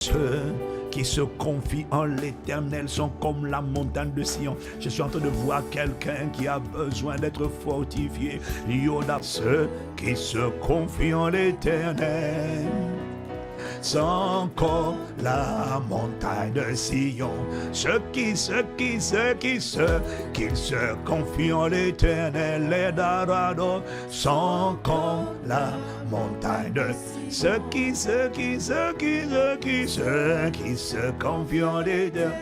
Ceux qui se confient en l'Éternel sont comme la montagne de Sion. Je suis en train de voir quelqu'un qui a besoin d'être fortifié. Yoda, ceux qui se confient en l'Éternel sont comme la montagne de Sion. Ceux qui se confient en l'Éternel, les darados sont comme la montagne de ceux qui se confient en l'Éternel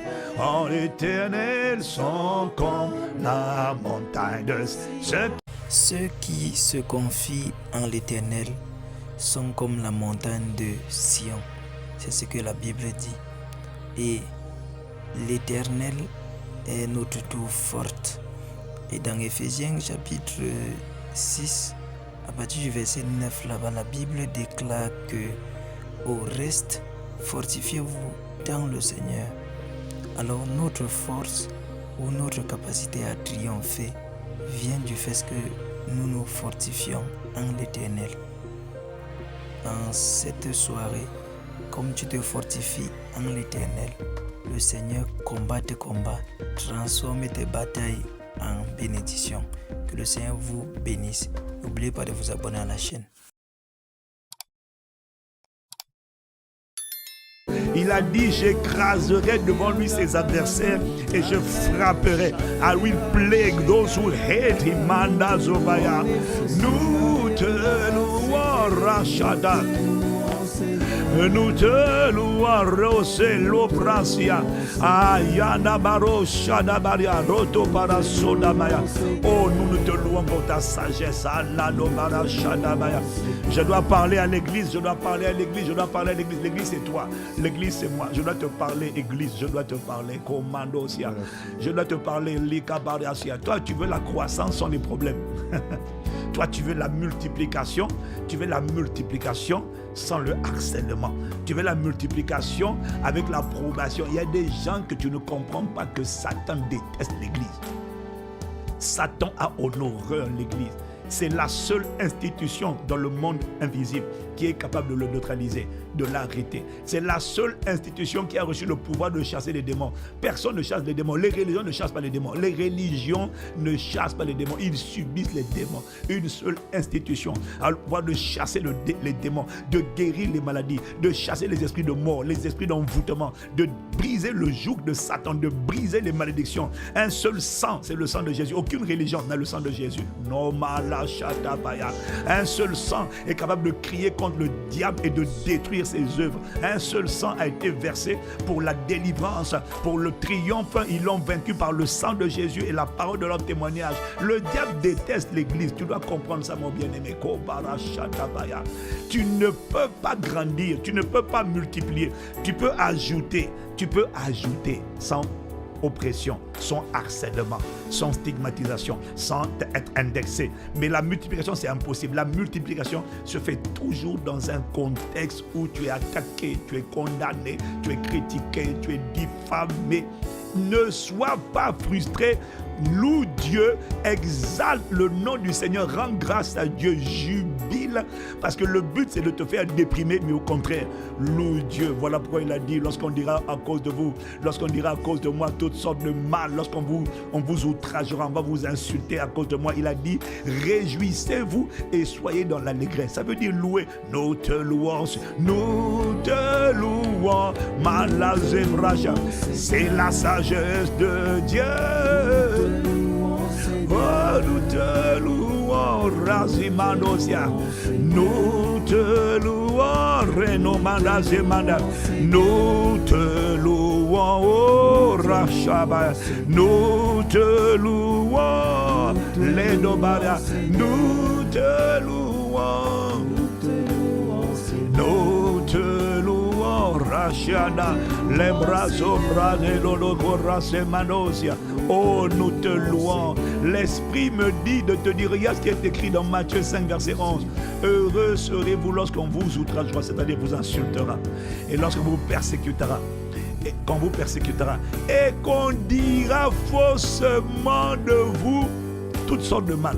sont comme la montagne de ceux qui se confient en l'Éternel sont comme la montagne de Sion. C'est ce que la Bible dit. Et l'Éternel est notre tour forte. Et dans Éphésiens chapitre 6, à partir du verset 9, là-bas, la Bible déclare que au reste, fortifiez-vous dans le Seigneur. Alors notre force ou notre capacité à triompher vient du fait que nous nous fortifions en l'Éternel. En cette soirée, comme tu te fortifies en l'Éternel, le Seigneur combat tes combats, transforme tes batailles en bénédiction. Que le Seigneur vous bénisse. N'oubliez pas de vous abonner à la chaîne. Il a dit, j'écraserai devant lui ses adversaires et je frapperai. I will plague those who hate him. Mandazobaya. Nous te louons, Rachada. Nous te louons, Roselo Prasia. Ayana Baro Shadabaria. Roto para Sodamaya. Oh, nous te louons pour ta sagesse. Alano Bara Shadamaya. Je dois parler à l'église, L'église c'est toi, l'église c'est moi. Je dois te parler, église, je dois te parler, commando sia. Je dois te parler, likabaria sia. Toi, tu veux la croissance sans les problèmes. Toi, tu veux la multiplication sans le harcèlement. Tu veux la multiplication avec l'approbation. Il y a des gens que tu ne comprends pas que Satan déteste l'église. Satan a honoré l'église. C'est la seule institution dans le monde invisible qui est capable de le neutraliser, de l'arrêter. C'est la seule institution qui a reçu le pouvoir de chasser les démons. Personne ne chasse les démons. Les religions ne chassent pas les démons. Les religions ne chassent pas les démons. Ils subissent les démons. Une seule institution a le pouvoir de chasser les démons, de guérir les maladies, de chasser les esprits de mort, les esprits d'envoûtement, de briser le joug de Satan, de briser les malédictions. Un seul sang, c'est le sang de Jésus. Aucune religion n'a le sang de Jésus. Non, un seul sang est capable de crier contre le diable et de détruire ses œuvres. Un seul sang a été versé pour la délivrance, pour le triomphe. Ils l'ont vaincu par le sang de Jésus et la parole de leur témoignage. Le diable déteste l'église. Tu dois comprendre ça, mon bien-aimé. Tu ne peux pas grandir, tu ne peux pas multiplier. Tu peux ajouter sans oppression, sans harcèlement, sans stigmatisation, sans être indexé. Mais la multiplication, c'est impossible. La multiplication se fait toujours dans un contexte où tu es attaqué, tu es condamné, tu es critiqué, tu es diffamé. Ne sois pas frustré. Loue Dieu, exalte le nom du Seigneur, rends grâce à Dieu, jubile, parce que le but c'est de te faire déprimer, mais au contraire, loue Dieu. Voilà pourquoi il a dit, lorsqu'on dira à cause de vous, lorsqu'on dira à cause de moi toutes sortes de mal, lorsqu'on vous outragera, on va vous insulter à cause de moi, il a dit, réjouissez-vous et soyez dans l'allégresse. Ça veut dire louer. Nous te louons, Malazemraja. C'est la sagesse de Dieu. Oh, nous te louons, Razimanosia. Nous te louons, Renomanda Zemanda. Nous te louons, oh, Rachaba. Nous te louons, Ledobada. Nous te louons. Nous te louons, Rachada. Les bras sombras de l'Ologora Semanosia. Oh, nous te louons. L'Esprit me dit de te dire, regarde ce qui est écrit dans Matthieu 5, verset 11. Heureux serez-vous lorsqu'on vous outragera, c'est-à-dire vous insultera. Et lorsqu'on vous persécutera. Et qu'on vous persécutera. Et qu'on dira faussement de vous toutes sortes de mal.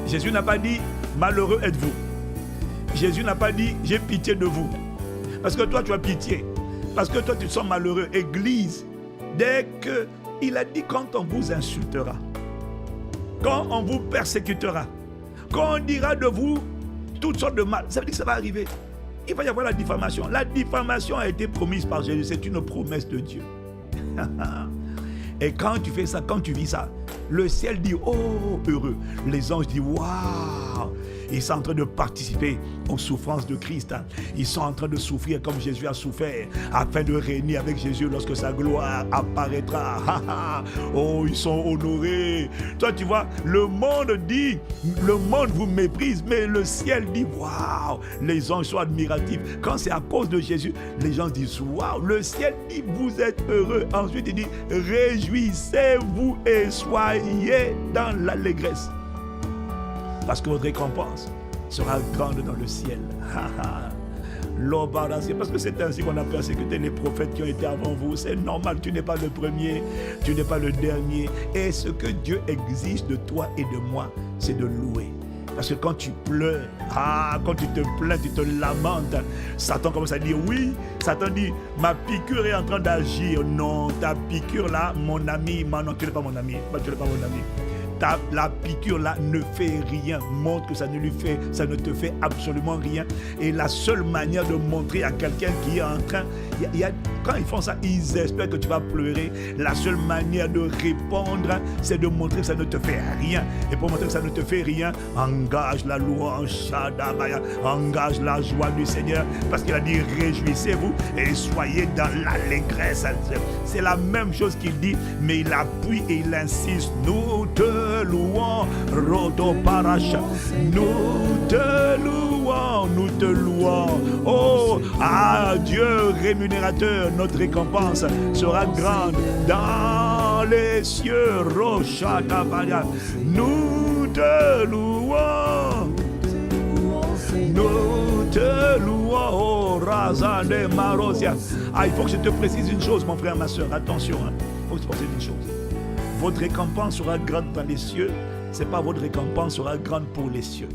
Jésus n'a pas dit, malheureux êtes-vous. Jésus n'a pas dit, j'ai pitié de vous. Parce que toi, tu as pitié. Parce que toi, tu te sens malheureux. Église, dès que il a dit quand on vous insultera, quand on vous persécutera, quand on dira de vous toutes sortes de mal, ça veut dire que ça va arriver. Il va y avoir la diffamation. La diffamation a été promise par Jésus. C'est une promesse de Dieu. Et quand tu fais ça, quand tu vis ça, le ciel dit, oh, heureux. Les anges disent, waouh. Ils sont en train de participer aux souffrances de Christ. Ils sont en train de souffrir comme Jésus a souffert, afin de régner avec Jésus lorsque sa gloire apparaîtra. Oh, ils sont honorés. Toi, tu vois, le monde dit, le monde vous méprise, mais le ciel dit, waouh, les anges sont admiratifs. Quand c'est à cause de Jésus, les gens disent, waouh, le ciel dit, vous êtes heureux. Ensuite, il dit, réjouissez-vous et soyez dans l'allégresse. Parce que votre récompense sera grande dans le ciel. Parce que c'est ainsi qu'on a persécuté les prophètes qui ont été avant vous. C'est normal, tu n'es pas le premier, tu n'es pas le dernier. Et ce que Dieu exige de toi et de moi, c'est de louer. Parce que quand tu pleures, quand tu te plains, tu te lamentes, Satan commence à dire oui. Satan dit, ma piqûre est en train d'agir. Non, ta piqûre là, mon ami, non, tu n'es pas mon ami. Tu n'es pas mon ami. La piqûre là ne fait rien, montre que ça ne te fait absolument rien. Et la seule manière de montrer à quelqu'un qui est en train, quand ils font ça, ils espèrent que tu vas pleurer. La seule manière de répondre, c'est de montrer que ça ne te fait rien. Et pour montrer que ça ne te fait rien, engage la louange, engage la joie du Seigneur, parce qu'il a dit réjouissez-vous et soyez dans l'allégresse. C'est la même chose qu'il dit, mais il appuie et il insiste. Nous te louons, Rodo Paracha. Nous te louons, nous te louons. Oh, Dieu rémunérateur, notre récompense sera grande dans les cieux. Rocha Kabaya. Nous te louons. Nous te louons, oh Razane Marosia. Il faut que je te précise une chose, mon frère, ma soeur. Attention, il faut que je te précise une chose. Votre récompense sera grande dans les cieux. Ce n'est pas votre récompense sera grande pour les cieux.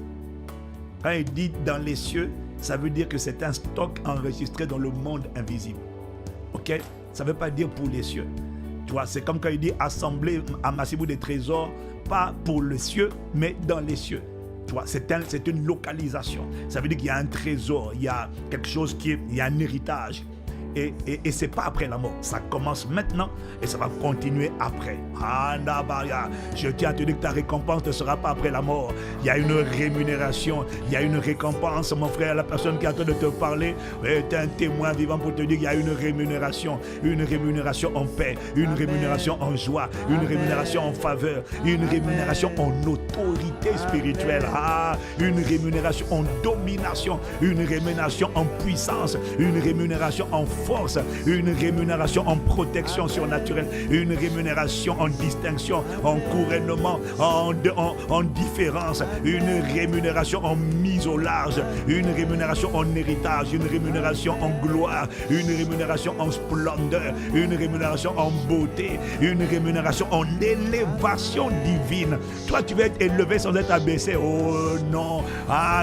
Quand il dit dans les cieux, ça veut dire que c'est un stock enregistré dans le monde invisible. Ok? Ça ne veut pas dire pour les cieux. Tu vois, c'est comme quand il dit assembler, amassez-vous des trésors, pas pour les cieux, mais dans les cieux. Tu vois, c'est une localisation. Ça veut dire qu'il y a un trésor, il y a quelque chose il y a un héritage. Et ce n'est pas après la mort. Ça commence maintenant et ça va continuer après. Je tiens à te dire que ta récompense ne sera pas après la mort. Il y a une rémunération, il y a une récompense. Mon frère, la personne qui est en train de te parler est un témoin vivant pour te dire qu'il y a une rémunération en paix, une rémunération en joie, une rémunération en faveur, une rémunération en autorité spirituelle, une rémunération en domination, une rémunération en puissance, une rémunération en force, une rémunération en protection surnaturelle, une rémunération en distinction, en couronnement, en différence, une rémunération en mise au large, une rémunération en héritage, une rémunération en gloire, une rémunération en splendeur, une rémunération en beauté, une rémunération en élévation divine. Toi, tu vas être élevé sans être abaissé. Oh non,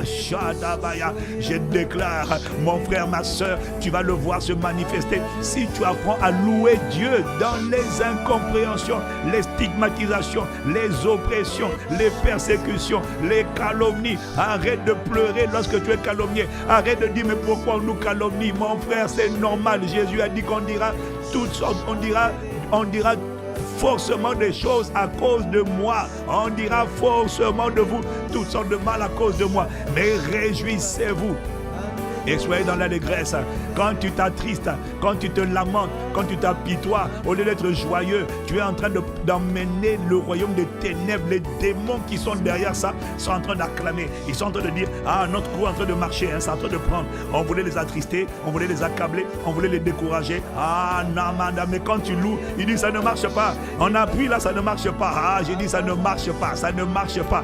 Shatabaya, je déclare, mon frère, ma soeur, tu vas le voir se manifester si tu apprends à louer Dieu dans les incompréhensions, les stigmatisations, les oppressions, les persécutions, les calomnies. Arrête de pleurer lorsque tu es calomnié. Arrête de dire mais pourquoi on nous calomnie? Mon frère, c'est normal. Jésus a dit qu'on dira toutes sortes, on dira forcément des choses à cause de moi. On dira forcément de vous toutes sortes de mal à cause de moi. Mais réjouissez-vous et soyez dans l'allégresse. Quand tu t'attristes, quand tu te lamentes, quand tu t'apitoies, au lieu d'être joyeux, tu es en train d'emmener le royaume des ténèbres. Les démons qui sont derrière ça sont en train d'acclamer. Ils sont en train de dire, notre coup est en train de marcher, c'est en train de prendre. On voulait les attrister, on voulait les accabler, on voulait les décourager. Non, madame, mais quand tu loues, il dit, ça ne marche pas. On appuie là, ça ne marche pas. J'ai dit, ça ne marche pas, ça ne marche pas.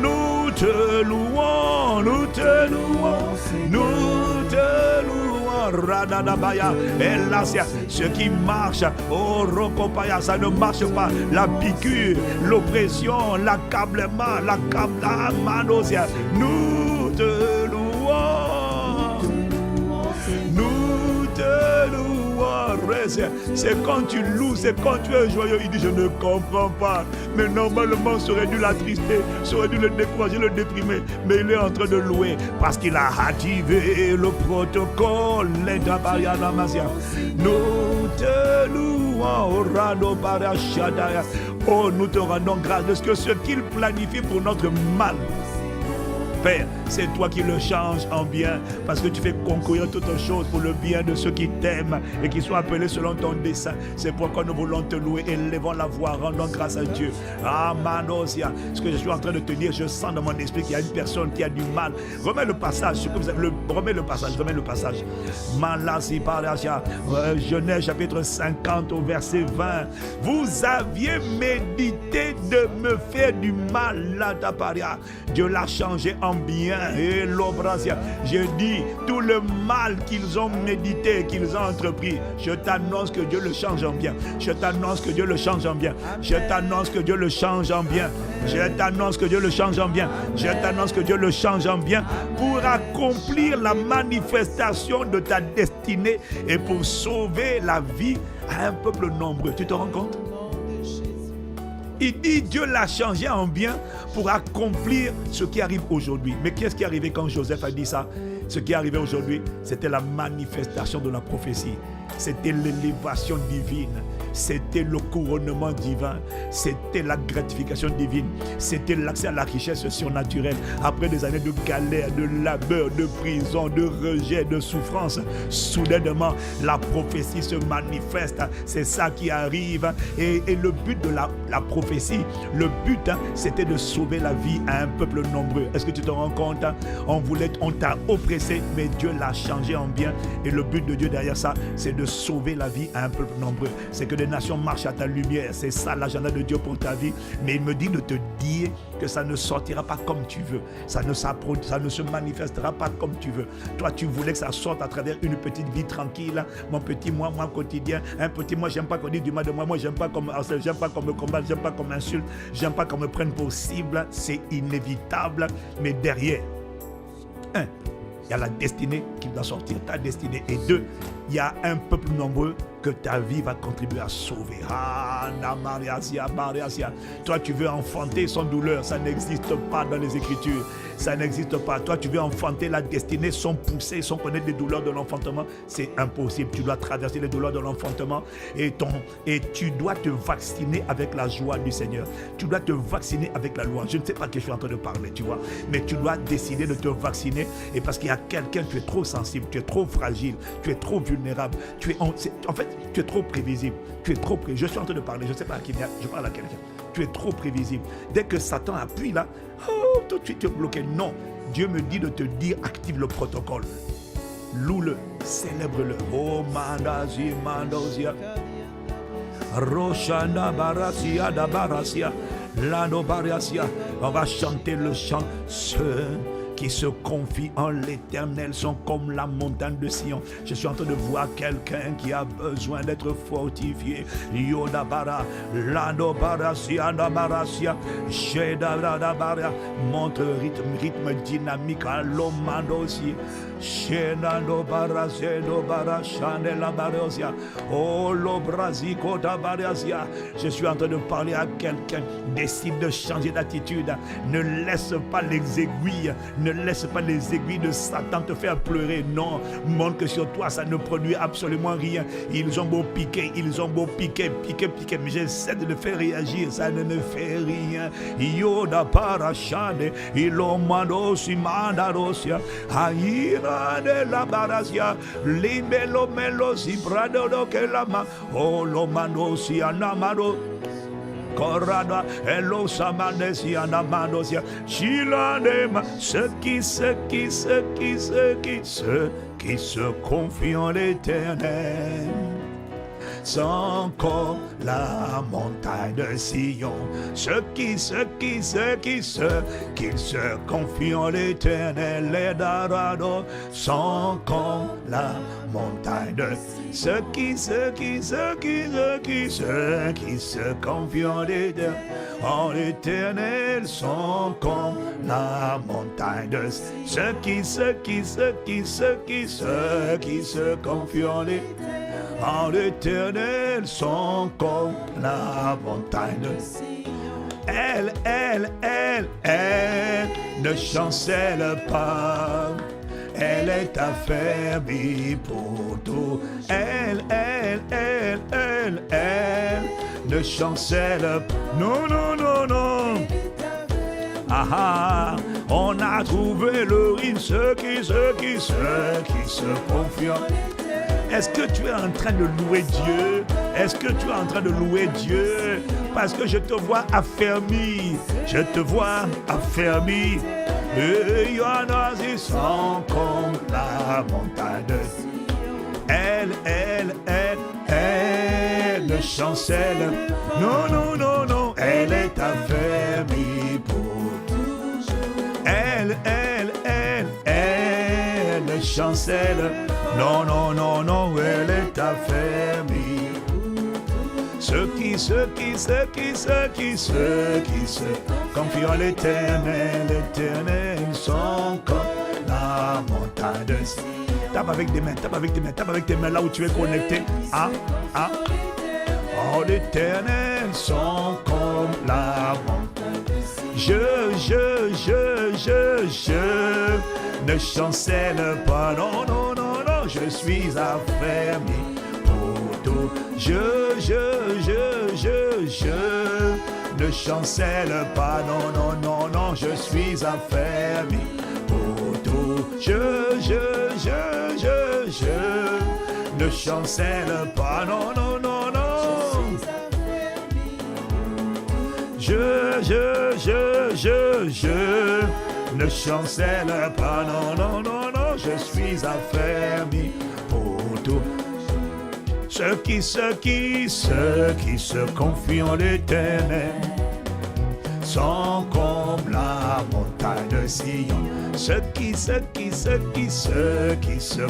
Nous te louons, nous te louons, nous te louons, Radadabaya, Elasia, ce qui marche, oh Rokopaya, ça ne marche pas, la piqûre, l'oppression, l'accablement, l'accablement, nous te louons, C'est quand tu loues, c'est quand tu es joyeux. Il dit, je ne comprends pas. Mais normalement, ça aurait dû l'attrister, ça aurait dû le décourager, le déprimer. Mais il est en train de louer parce qu'il a activé le protocole. Nous te louons, oh, nous te rendons grâce de ce que ce qu'il planifie pour notre mal, Père, c'est toi qui le changes en bien, parce que tu fais concourir toutes choses pour le bien de ceux qui t'aiment et qui sont appelés selon ton dessein. C'est pourquoi nous voulons te louer, élevons la voix, rendons grâce à Dieu. Ah, Manosia, ce que je suis en train de te dire, je sens dans mon esprit qu'il y a une personne qui a du mal. Remets le passage, remets le passage. Malasi Parasia, Genèse chapitre 50 au verset 20. Vous aviez médité de me faire du mal, là, Taparia. Dieu l'a changé en bien. Et l'obrasia, j'ai dit, tout le mal qu'ils ont médité, qu'ils ont entrepris, je t'annonce que Dieu le change en bien. Je t'annonce que Dieu le change en bien. Je t'annonce que Dieu le change en bien. Je t'annonce que Dieu le change en bien. Je t'annonce que Dieu le change en bien pour accomplir la manifestation de ta destinée et pour sauver la vie à un peuple nombreux. Tu te rends compte? Il dit Dieu l'a changé en bien pour accomplir ce qui arrive aujourd'hui. Mais qu'est-ce qui est arrivé quand Joseph a dit ça? Ce qui est arrivé aujourd'hui, c'était la manifestation de la prophétie. C'était l'élévation divine. C'était le couronnement divin. C'était la gratification divine. C'était l'accès à la richesse surnaturelle. Après des années de galère, de labeur, de prison, de rejet, de souffrance, soudainement, la prophétie se manifeste. C'est ça qui arrive. Et le but de la prophétie, le but, c'était de sauver la vie à un peuple nombreux. Est-ce que tu te rends compte? On t'a oppressé, mais Dieu l'a changé en bien. Et le but de Dieu derrière ça, c'est de sauver la vie à un peuple nombreux. C'est que les nations marchent à ta lumière. C'est ça l'agenda de Dieu pour ta vie. Mais il me dit de te dire que ça ne sortira pas comme tu veux. Ça ne se manifestera pas comme tu veux. Toi, tu voulais que ça sorte à travers une petite vie tranquille. Mon petit moi quotidien. Un petit moi, j'aime pas qu'on dise du mal de moi. Moi, j'aime pas qu'on me harcèle. J'aime pas qu'on me combatte. J'aime pas qu'on m'insulte. J'aime pas qu'on me prenne pour cible. C'est inévitable. Mais derrière, il y a la destinée qui doit sortir, ta destinée. Et deux, il y a un peuple nombreux que ta vie va contribuer à sauver. Toi, tu veux enfanter sans douleur. Ça n'existe pas dans les Écritures. Ça n'existe pas. Toi, tu veux enfanter la destinée sans pousser, sans connaître les douleurs de l'enfantement. C'est impossible. Tu dois traverser les douleurs de l'enfantement et tu dois te vacciner avec la joie du Seigneur. Tu dois te vacciner avec la loi. Je ne sais pas que je suis en train de parler, tu vois. Mais tu dois décider de te vacciner. Et parce qu'il y a quelqu'un, tu es trop sensible, tu es trop fragile, tu es trop vulnérable. En fait, tu es trop prévisible. Je suis en train de parler, je ne sais pas à qui, je parle à quelqu'un. Tu es trop prévisible. Dès que Satan appuie là, tout de suite tu es bloqué. Non, Dieu me dit de te dire, active le protocole. Loue-le, célèbre-le. Oh, mandosia. Roshana barasia da barasia. Lano barasia. On va chanter le chant. Ceux qui se confient en l'Éternel sont comme la montagne de Sion. Je suis en train de voir quelqu'un qui a besoin d'être fortifié. Yodabara, Lando Barasia, Dabarasia, Shedabara, montre rythme dynamique à l'Omandosi. Shenando Barasedo Barashandela Barasia, Oh Lobrasiko Dabarasia. Je suis en train de parler à quelqu'un. Décide de changer d'attitude. Ne laisse pas les aiguilles. Ne laisse pas les aiguilles de Satan te faire pleurer. Non, montre que sur toi, ça ne produit absolument rien. Ils ont beau piquer, mais j'essaie de le faire réagir. Ça ne me fait rien. Yoda parachade, ilomado simandarosia, haïra de la barasia, limelo melo si brado do kelama, oh lomano si anamado. Corrada, hello Samanesi Anamandosia, Chilanema, ceux qui se confient en l'Éternel. Sont comme la montagne de Sion, ceux qui se confient en l'Éternel, les darados sont comme la montagne de ceux qui se confient en l'Éternel sont comme la montagne de ceux qui se confient en l'Éternel sont comme la montagne de Sion. Elle ne chancelle pas. Elle est affermie pour tout. Elle ne chancelle pas. Non. Ah, on a trouvé le rythme, ceux qui se confient. Est-ce que tu es en train de louer Dieu? Est-ce que tu es en train de louer Dieu? Parce que je te vois affermi. Je te vois affermi. Et il y en a qui sont comme la montagne de Sion. Elle ne chancelle. Non. Elle est affermie pour toujours. Elle ne chancelle. Non, elle est affermie. Ceux qui se confient en l'Éternel sont comme la montagne de Sion. Tape avec tes mains là où tu es connecté. Oh, l'Éternel sont comme la montagne de Sion. Je ne chancelle pas, non, je suis affermi pour tout. Je ne chancelle pas, non, je suis affermi pour tout. Je ne chancelle pas, non. Je ne chancelle pas, non, je suis affermi pour tout. Ceux qui se confient en l'Éternel sont comme la montagne de Sion. Ceux qui se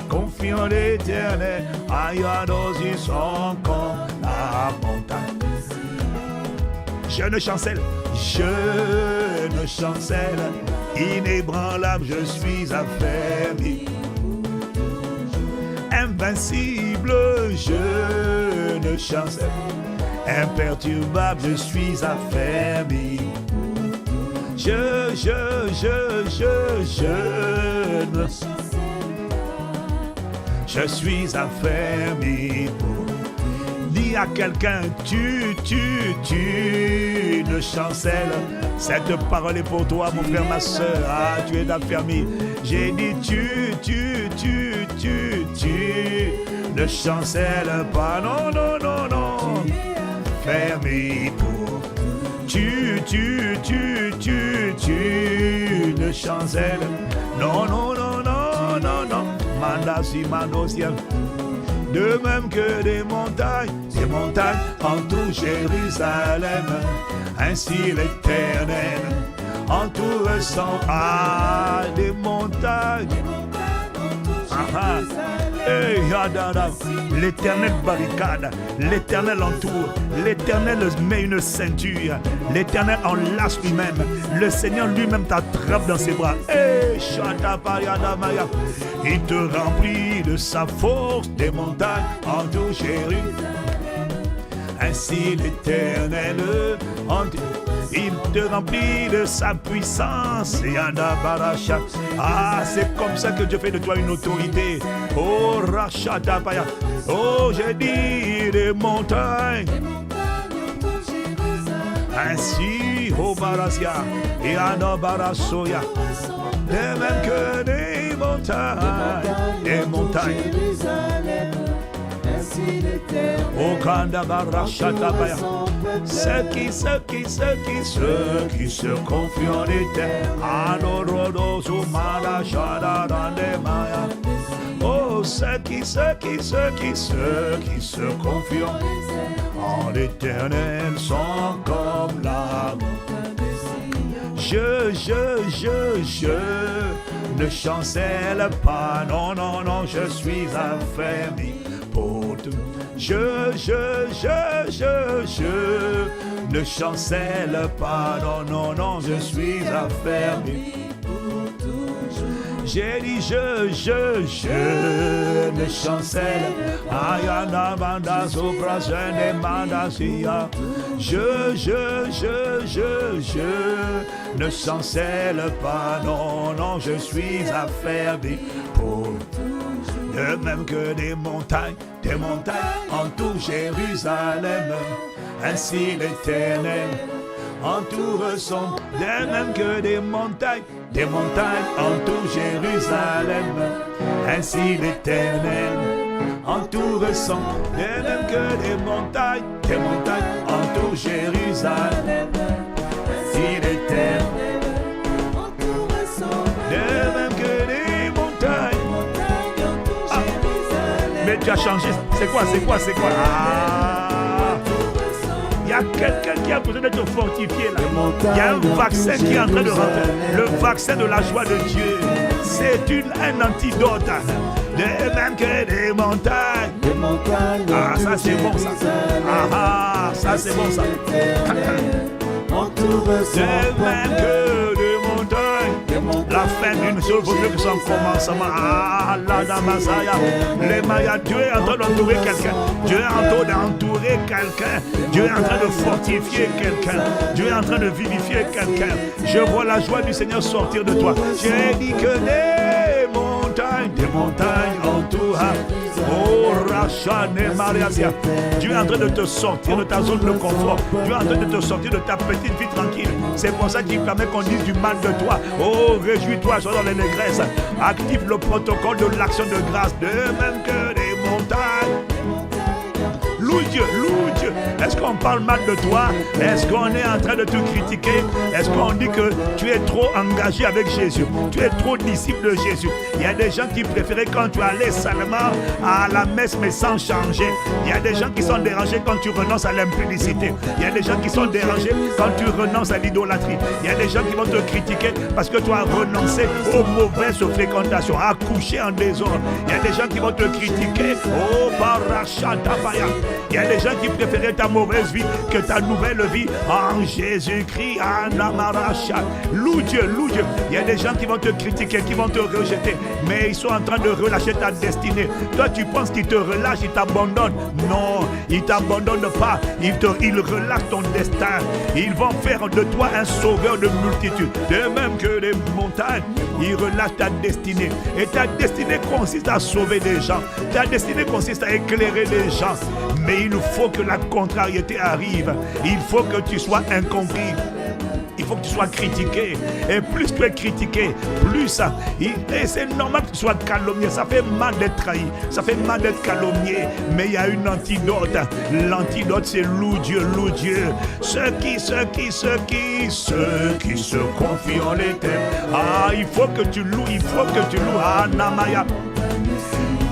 confient en l'Éternel, ils sont comme la montagne de Sion. Je ne chancelle, inébranlable, je suis affermi. Invincible, je ne chancelle, imperturbable, je suis affermi. Je suis affermi pour. Dis à quelqu'un, tu ne chancelles. Cette parole est pour toi, mon frère, ma soeur. Ah, tu es affermi. J'ai dit, tu ne chancelles pas. Non. Fermé pour. Tu ne chancelles. Non. Mandasi Mandosien. De même que des montagnes entourent Jérusalem. Ainsi l'Éternel entoure son des montagnes. L'Éternel barricade, l'Éternel entoure, l'Éternel met une ceinture, l'Éternel enlace lui-même, le Seigneur lui-même t'attrape dans ses bras. Il te remplit de sa force, des montagnes entourent Jérusalem. Ainsi l'Éternel il te remplit de sa puissance. Ah, c'est comme ça que Dieu fait de toi une autorité. Oh, Rachatapaya. Oh, j'ai dit des montagnes. Ainsi, oh, Barasia. Et Anobarasoya. De même que des montagnes. Au Kandabarachatapaya. Ceux qui se confient en l'Éternel. Oh, ceux qui se confient en l'Éternel sont comme la montagne de Sion. Je ne chancelle pas, non, je suis affermi pour tout. Je ne chancelle pas, non, je suis affermi pour tout. J'ai dit je ne chancelle. Ayana banda sopra sene manda sia. Je ne chancelle pas. Non, non, je suis affaibli pour. De même que des montagnes entourent Jérusalem. Ainsi l'Éternel entoure son. De même que des montagnes entourent Jérusalem. Ainsi l'Éternel entoure son. De même que des montagnes entourent Jérusalem. Ainsi l'Éternel entoure son. De même que des montagnes. Mais tu as changé. C'est quoi? Il y a quelqu'un qui a besoin d'être fortifié là. Il y a un vaccin qui est en train de rentrer. Le vaccin de la joie de Dieu. C'est un antidote. De même que des montagnes. Ah, ça c'est bon ça. Ah, ça c'est bon ça. De même que des montagnes. La fin d'une chose vaut mieux que son commencement. Ah, la damasaya. Les mayas, Dieu est en train d'entourer quelqu'un. Dieu est en train d'entourer quelqu'un. Dieu est en train de fortifier quelqu'un. Dieu est en train de vivifier quelqu'un. Je vois la joie du Seigneur sortir de toi. J'ai dit que des montagnes entourent. Oh, Rachane Mariasia. Dieu est en train de te sortir de ta zone de confort. Dieu est en train de te sortir de ta petite vie tranquille. C'est pour ça qu'il permet qu'on dise du mal de toi. Oh, réjouis-toi, sois dans l'allégresse. Active le protocole de l'action de grâce. De même que des montagnes. Loue Dieu. Est-ce qu'on parle mal de toi? Est-ce qu'on est en train de te critiquer? Est-ce qu'on dit que tu es trop engagé avec Jésus? Tu es trop disciple de Jésus? Il y a des gens qui préféraient quand tu allais seulement à la messe mais sans changer. Il y a des gens qui sont dérangés quand tu renonces à l'impudicité. Il y a des gens qui sont dérangés quand tu renonces à l'idolâtrie. Il y a des gens qui vont te critiquer parce que tu as renoncé aux mauvaises fréquentations, à coucher en désordre. Il y a des gens qui vont te critiquer. Oh, Barachatapaya. Il y a des gens qui préféraient ta mauvaise vie que ta nouvelle vie en Jésus-Christ. Anamaracha. Loue Dieu. Il y a des gens qui vont te critiquer, qui vont te rejeter, mais ils sont en train de relâcher ta destinée. Toi, tu penses qu'ils te relâchent, ils t'abandonnent. Non, ils ne t'abandonnent pas. Ils relâchent ton destin. Ils vont faire de toi un sauveur de multitudes. De même que les montagnes, ils relâchent ta destinée. Et ta destinée consiste à sauver des gens. Ta destinée consiste à éclairer des gens. Mais il faut que la contrariété arrive. Il faut que tu sois incompris. Il faut que tu sois critiqué. Et plus tu es critiqué, plus et c'est normal que tu sois calomnié. Ça fait mal d'être trahi. Ça fait mal d'être calomnié. Mais il y a une antidote. L'antidote, c'est loue Dieu. Ceux qui se confient en l'Éternel. Ah, il faut que tu loues. Ah, Namaya.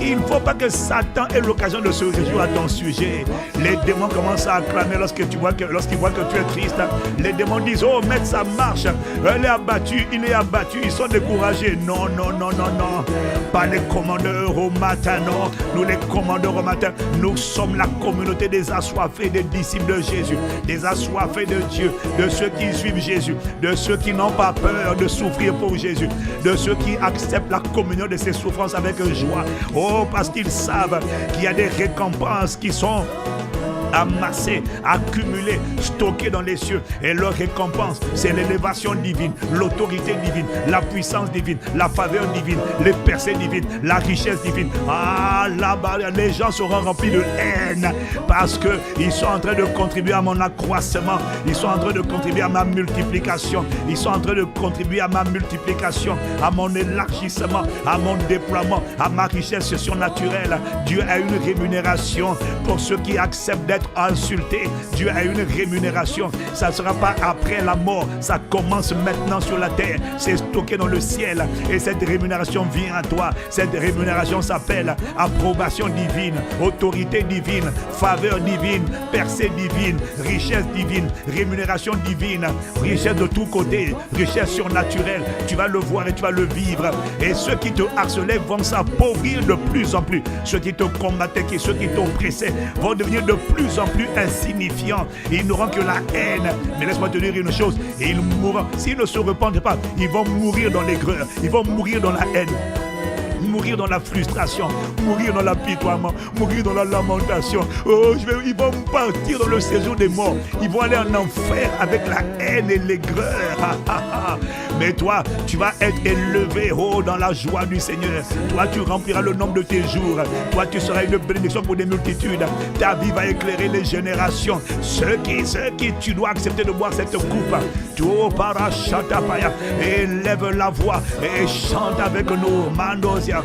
Il ne faut pas que Satan ait l'occasion de se réjouir à ton sujet. Les démons commencent à acclamer lorsqu'ils voient que tu es triste. Les démons disent, oh maître, ça marche. Il est abattu, ils sont découragés. Non. Pas les commandeurs au matin, non. Nous les commandeurs au matin, nous sommes la communauté des assoiffés, des disciples de Jésus, des assoiffés de Dieu, de ceux qui suivent Jésus, de ceux qui n'ont pas peur de souffrir pour Jésus, de ceux qui acceptent la communion de ses souffrances avec joie. Oh, parce qu'ils savent qu'il y a des récompenses qui sont amassées, accumulées, stockées dans les cieux. Et leur récompense, c'est l'élévation divine, l'autorité divine, la puissance divine, la faveur divine, les percées divines, la richesse divine. Ah, là-bas, les gens seront remplis de haine parce qu'ils sont en train de contribuer à mon accroissement. Ils sont en train de contribuer à ma multiplication. Ils sont en train de contribuer à ma multiplication, à mon élargissement, à mon déploiement, à ma richesse surnaturelle. Dieu a une rémunération pour ceux qui acceptent d'être insultés. Dieu a une rémunération. Ça ne sera pas après la mort. Ça commence maintenant sur la terre. C'est stocké dans le ciel. Et cette rémunération vient à toi. Cette rémunération s'appelle approbation divine, autorité divine, faveur divine, percée divine, richesse divine, rémunération divine, richesse de tous côtés, richesse surnaturelle. Tu vas le voir et tu vas le vivre. Et ceux qui te harcelaient vont s'appauvrir de plus en plus. Ceux qui te combattaient, ceux qui t'oppressaient vont devenir de plus sont plus insignifiants. Ils n'auront que la haine. Mais laisse-moi te dire une chose, et ils mourront. S'ils ne se repentent pas, ils vont mourir dans l'aigreur, ils vont mourir dans la haine, mourir dans la frustration, mourir dans l'apitoiement, mourir dans la lamentation. Oh, ils vont partir dans le séjour des morts. Ils vont aller en enfer avec la haine et l'aigreur. Mais toi, tu vas être élevé dans la joie du Seigneur. Toi, tu rempliras le nombre de tes jours. Toi, tu seras une bénédiction pour des multitudes. Ta vie va éclairer les générations. Ceux qui tu dois accepter de boire cette coupe. Élève la voix et chante avec nous. Mandosia.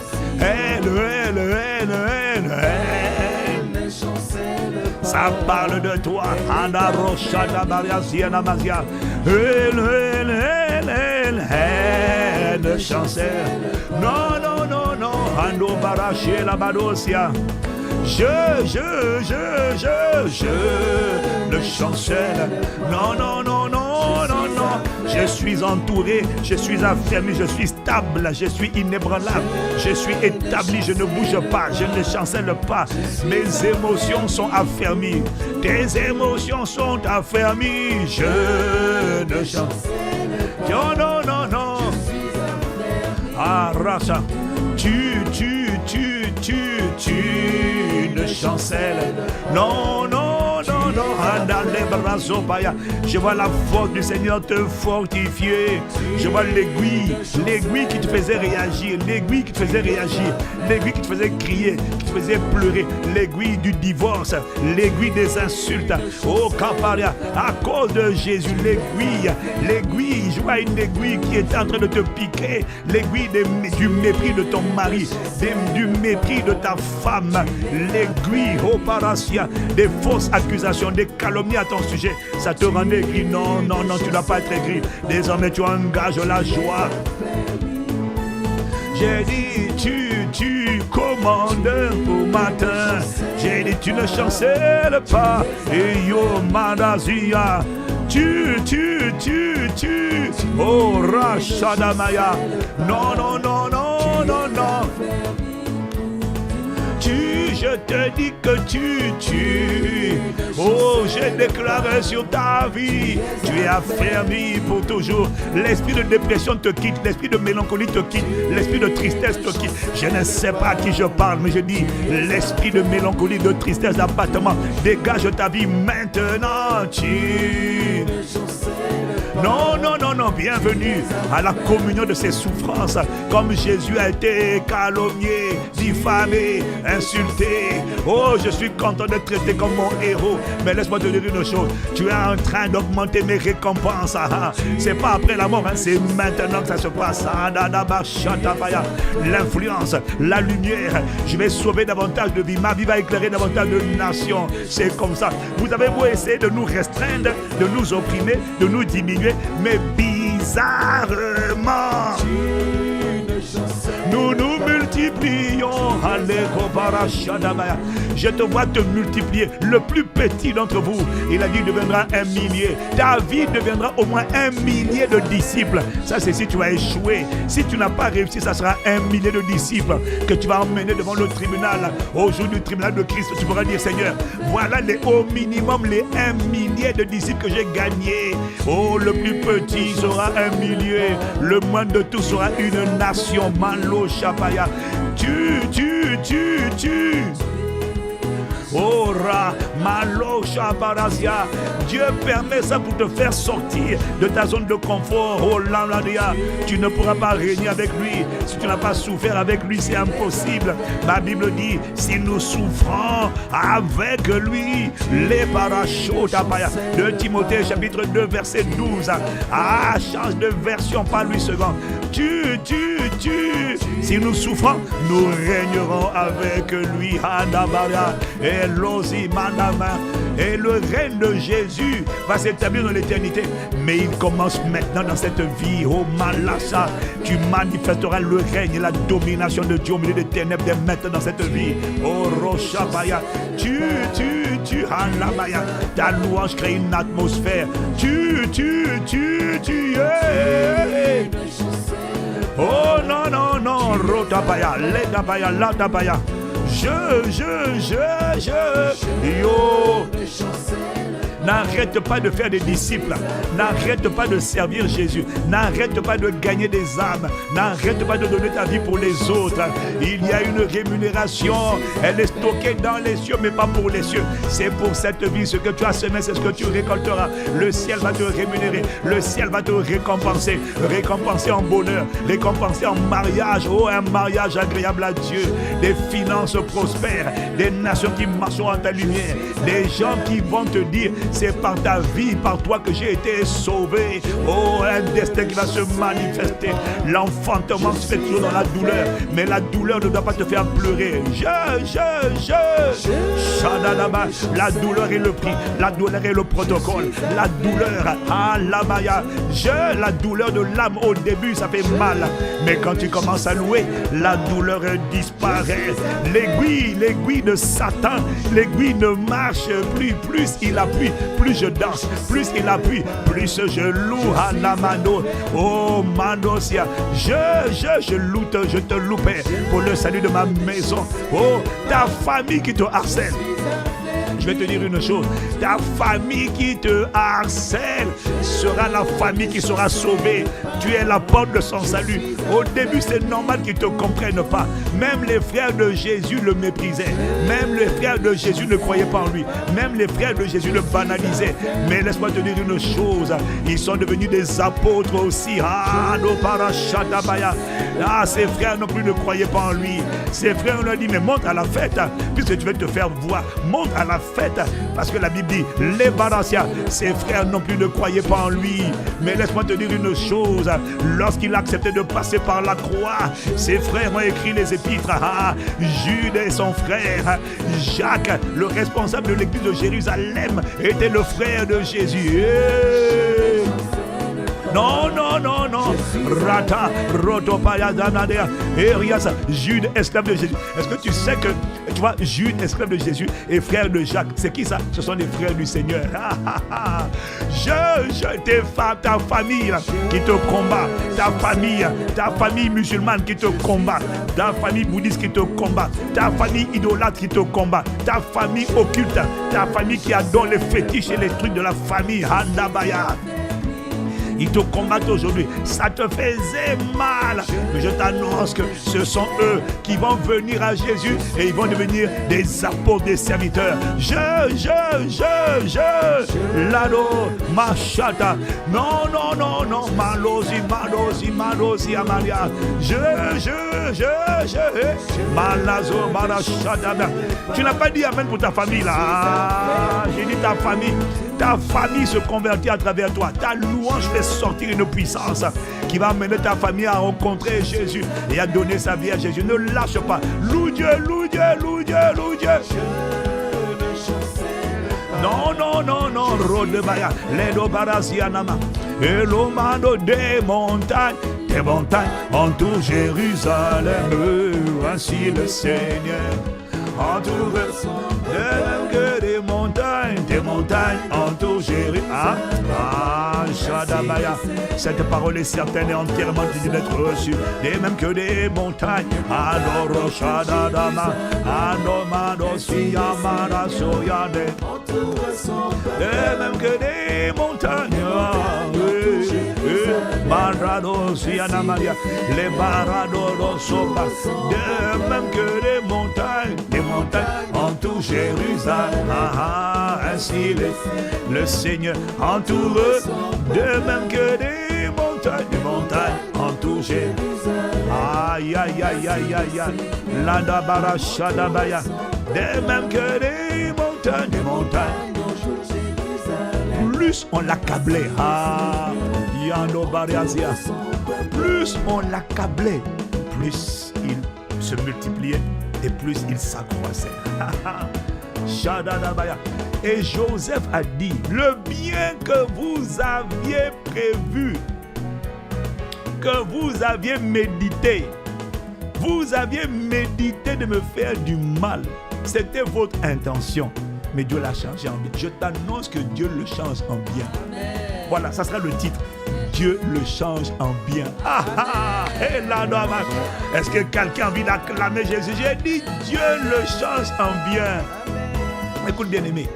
Ça parle de toi. Ne chancelle. Non, non, non, non. Ando baraché la badosia. Je ne chancelle. Non, non, non, non, non, non. Je suis entouré, je suis affermi, je suis stable, je suis inébranlable, je suis établi, je ne bouge pas, je ne chancelle pas. Mes émotions sont affermies. Tes émotions sont affermies. Je ne chancelle. Non, non, non, non. Ah, Racha. Tu ne chancelles. Non, non, non, non. Je vois la force du Seigneur te fortifier. Je vois l'aiguille qui te faisait réagir, l'aiguille qui te faisait réagir, l'aiguille qui te faisait crier, qui te faisait pleurer, l'aiguille du divorce, l'aiguille des insultes. Oh, Camparia, à cause de Jésus, l'aiguille, je vois une aiguille qui est en train de te piquer, l'aiguille du mépris de ton mari, du mépris de ta femme, l'aiguille, oh Parasia, des fausses accusations, des calomnies à ton sujet, ça te rend aigri. Non, non, non, tu ne dois pas être aigri. Désormais, tu engages la joie. J'ai dit, tu commandes au matin. J'ai dit, tu ne chancelles pas. Et yo, Madazia. Oh, Rachadamaya. Non, non, non, non, non, non. Je te dis que tu. Oh, j'ai déclaré sur ta vie, tu es affermi pour toujours. L'esprit de dépression te quitte, l'esprit de mélancolie te quitte, l'esprit de tristesse te quitte. Je ne sais pas à qui je parle, mais je dis, l'esprit de mélancolie, de tristesse, d'abattement, dégage ta vie maintenant. Non, non, non, non, bienvenue à la communion de ses souffrances. Comme Jésus a été calomnié, diffamé, insulté. Oh, je suis content d'être traité comme mon héros. Mais laisse-moi te dire une chose, tu es en train d'augmenter mes récompenses. C'est pas après la mort, hein, c'est maintenant que ça se passe. L'influence, la lumière, je vais sauver davantage de vies. Ma vie va éclairer davantage de nations. C'est comme ça. Vous avez beau essayer de nous restreindre, de nous opprimer, de nous diminuer, mais bizarrement, nous nous multiplions. Je te vois te multiplier. Le plus petit d'entre vous, il a dit, deviendra 1 millier. Ta vie deviendra au moins 1 millier de disciples. Ça, c'est si tu as échoué. Si tu n'as pas réussi, ça sera 1 millier de disciples que tu vas emmener devant le tribunal. Au jour du tribunal de Christ, tu pourras dire, Seigneur, voilà au minimum les 1 millier de disciples que j'ai gagnés. Oh, le plus petit sera 1 millier. Le moindre de tous sera une nation. Malo Chapaya. Ora, Malo Shabarazia. Dieu permet ça pour te faire sortir de ta zone de confort. Oh Lamladia, tu ne pourras pas régner avec lui. Si tu n'as pas souffert avec lui, c'est impossible. Ma Bible dit, si nous souffrons avec lui, les parachutes. 2 Timothée chapitre 2 verset 12. Ah, change de version, pas lui second. Si nous souffrons, nous régnerons avec lui. Et l'osi manama. Et le règne de Jésus va s'établir dans l'éternité. Mais il commence maintenant dans cette vie. Oh Malassa, tu manifesteras le règne et la domination de Dieu au milieu des ténèbres dès maintenant dans cette vie. Oh Roshabaya, Hanlamaya. Ta louange crée une atmosphère. Oh non, non, non, Rotabaya, Ledabaya, Ladabaya. Yo. N'arrête pas de faire des disciples. N'arrête pas de servir Jésus. N'arrête pas de gagner des âmes. N'arrête pas de donner ta vie pour les autres. Il y a une rémunération. Elle est stockée dans les cieux, mais pas pour les cieux. C'est pour cette vie. Ce que tu as semé, c'est ce que tu récolteras. Le ciel va te rémunérer. Le ciel va te récompenser. Récompenser en bonheur. Récompenser en mariage. Oh, un mariage agréable à Dieu. Des finances prospères. Des nations qui marcheront en ta lumière. Des gens qui vont te dire: c'est par ta vie, par toi que j'ai été sauvé. Oh, un destin qui va se manifester. L'enfantement se fait toujours dans la douleur, mais la douleur ne doit pas te faire pleurer. Shadadaba. La douleur est le prix, la douleur est le protocole. La douleur, la douleur de l'âme au début, ça fait mal. Mais quand tu commences à louer, la douleur disparaît. L'aiguille de Satan, l'aiguille ne marche plus. Plus il appuie, plus je danse, plus il appuie, plus je loue. Hanamano, oh Manosia, je loue, je te loue, Père, pour le salut de ma maison. Oh, ta famille qui te harcèle. Je vais te dire une chose, ta famille qui te harcèle sera la famille qui sera sauvée. Tu es la porte de son salut. Au début, c'est normal qu'ils ne te comprennent pas. Même les frères de Jésus le méprisaient. Même les frères de Jésus ne croyaient pas en lui. Même les frères de Jésus le banalisaient. Mais laisse-moi te dire une chose, ils sont devenus des apôtres aussi. Ses frères non plus ne croyaient pas en lui. Ses frères lui ont dit: mais monte à la fête, puisque tu vas te faire voir. Monte à la fête, parce que la Bible dit: les Barasia, ses frères non plus ne croyaient pas en lui. Mais laisse-moi te dire une chose, lorsqu'il a accepté de passer par la croix, ses frères ont écrit les épîtres. Jude et son frère Jacques, le responsable de l'église de Jérusalem, était le frère de Jésus. Non. Rata, Rotopaya, Danadea, Erias, Jude, esclave de Jésus. Est-ce que tu sais que, tu vois, Jude, esclave de Jésus, et frère de Jacques, c'est qui ça? Ce sont des frères du Seigneur. Ta famille qui te combat, ta famille musulmane qui te combat, ta famille bouddhiste qui te combat, ta famille idolâtre qui te combat, ta famille occulte, ta famille qui adore les fétiches et les trucs de la famille Handabaya. Ils te combattent aujourd'hui. Ça te faisait mal. Mais je t'annonce que ce sont eux qui vont venir à Jésus et ils vont devenir des apôtres, des serviteurs. Lado, machata. Non. Malosi, Amalia. Malazo, marachata. Tu n'as pas dit amen pour ta famille là. J'ai dit ta famille. Ta famille se convertit à travers toi. Ta louange fait sortir une puissance qui va amener ta famille à rencontrer Jésus et à donner sa vie à Jésus. Ne lâche pas. Loue Dieu. Non. Rodebaya, Ledo Barasianama. Et l'omano des montagnes entourent Jérusalem. Ainsi le Seigneur entoure de même que des montagnes entourent Jérusalem. Shadabaya. Cette parole est certaine et entièrement digne d'être reçue. De même que des montagnes. Adoro Shadadama. Anomado Siyamara Soyade. De même que des montagnes. Marado Siyanamaria. Les Barado Sopa. De même que des montagnes entourent Jérusalem. Ainsi le Seigneur entoure de même que des montagnes entourent Jérusalem. Aïe. Ladabara Shadabaya. De même que des montagnes. Plus on l'accablait, plus on l'accablait, plus il se multipliait et plus il s'accroissait. Et Joseph a dit: le bien que vous aviez prévu, que vous aviez médité de me faire du mal. C'était votre intention. Mais Dieu l'a changé en bien. Je t'annonce que Dieu le change en bien. Voilà, ça sera le titre. Dieu le change en bien. Ah ah, et là, est-ce que quelqu'un a envie d'acclamer Jésus? J'ai dit Dieu le change en bien. Écoute bien aimé,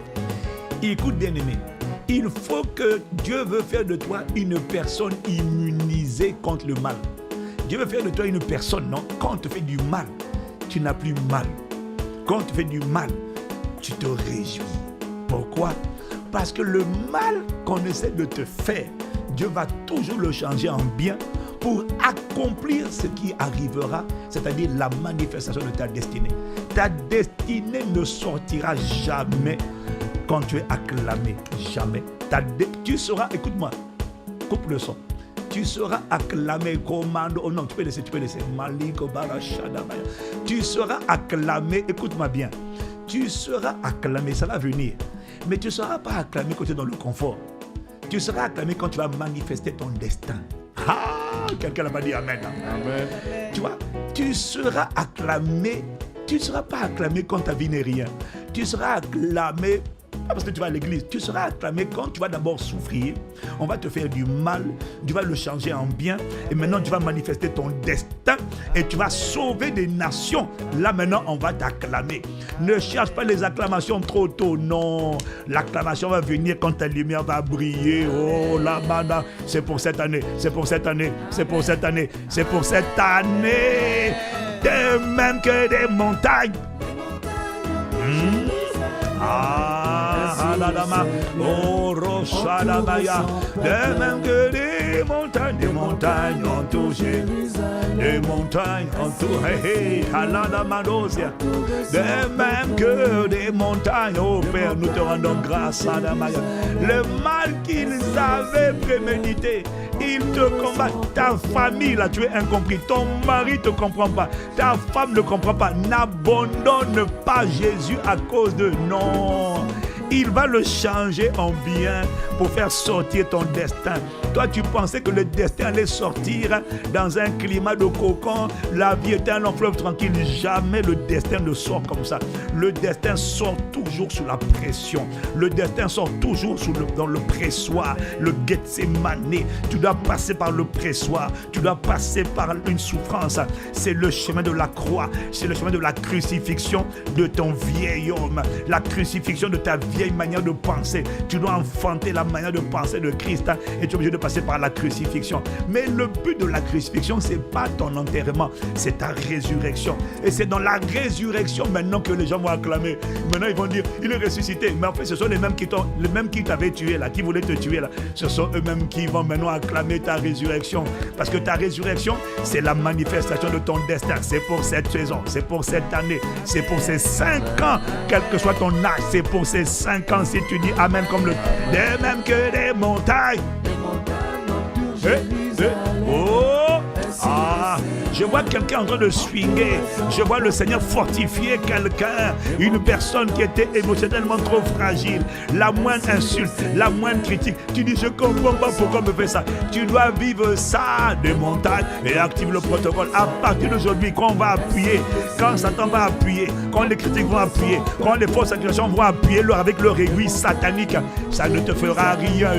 il faut que Dieu veut faire de toi une personne immunisée contre le mal. Dieu veut faire de toi une personne, non? Quand on te fait du mal, tu n'as plus mal. Quand on te fait du mal, tu te réjouis. Pourquoi? Parce que le mal qu'on essaie de te faire, Dieu va toujours le changer en bien pour accomplir ce qui arrivera, c'est-à-dire la manifestation de ta destinée. Ta destinée ne sortira jamais quand tu es acclamé. Jamais. Tu seras, écoute-moi, coupe le son. Tu seras acclamé, commando. Oh non, tu peux laisser. Maliko Barashadabaya. Tu seras acclamé, écoute-moi bien. Tu seras acclamé, ça va venir. Mais tu ne seras pas acclamé quand tu es dans le confort. Tu seras acclamé quand tu vas manifester ton destin. Ah, quelqu'un n'a pas dit Amen. Amen. Tu vois, tu seras acclamé. Tu ne seras pas acclamé quand ta vie n'est rien. Tu seras acclamé, pas parce que tu vas à l'église. Tu seras acclamé quand tu vas d'abord souffrir. On va te faire du mal. Tu vas le changer en bien. Et maintenant, tu vas manifester ton destin. Et tu vas sauver des nations. Là, maintenant, on va t'acclamer. Ne cherche pas les acclamations trop tôt. Non. L'acclamation va venir quand ta lumière va briller. Oh, là-bas, c'est pour cette année. C'est pour cette année. C'est pour cette année. C'est pour cette année. De même que des montagnes. Oh, Roshadabaya. De même que des montagnes ont touché. Des montagnes ont touché. Haladamadosia. De même que des montagnes, oh Père, nous te rendons grâce, Adamaya. Le mal qu'ils avaient prémédité, ils te combattent. Ta famille, là, tu es incompris. Ton mari ne te comprend pas. Ta femme ne comprend pas. N'abandonne pas Jésus à cause de non. Il va le changer en bien pour faire sortir ton destin. Toi, tu pensais que le destin allait sortir dans un climat de cocon. La vie était un long fleuve tranquille. Jamais le destin ne sort comme ça. Le destin sort toujours sous la pression. Le destin sort toujours dans le pressoir. Le Gethsemane. Tu dois passer par le pressoir. Tu dois passer par une souffrance. C'est le chemin de la croix. C'est le chemin de la crucifixion de ton vieil homme. La crucifixion de ta vieille manière de penser. Tu dois enfanter la manière de penser de Christ et tu es obligé de passer par la crucifixion. Mais le but de la crucifixion, c'est pas ton enterrement, c'est ta résurrection. Et c'est dans la résurrection maintenant que les gens vont acclamer. Maintenant, ils vont dire, il est ressuscité. Mais en fait, ce sont les mêmes qui t'avaient tué là, qui voulaient te tuer là. Ce sont eux-mêmes qui vont maintenant acclamer ta résurrection. Parce que ta résurrection, c'est la manifestation de ton destin. C'est pour cette saison, c'est pour cette année, c'est pour ces 5 ans, quel que soit ton âge, c'est pour ces 5 ans, si tu dis Amen comme le... De même que des montagnes. Oh, ah, je vois quelqu'un en train de swinguer. Je vois le Seigneur fortifier quelqu'un. Une personne qui était émotionnellement trop fragile. La moindre insulte, la moindre critique. Tu dis, je ne comprends pas pourquoi on me fait ça. Tu dois vivre ça des montagnes et active le protocole. À partir d'aujourd'hui, quand on va appuyer, quand Satan va appuyer, quand les critiques vont appuyer, quand les fausses accusations vont appuyer avec leur aiguille satanique, ça ne te fera rien.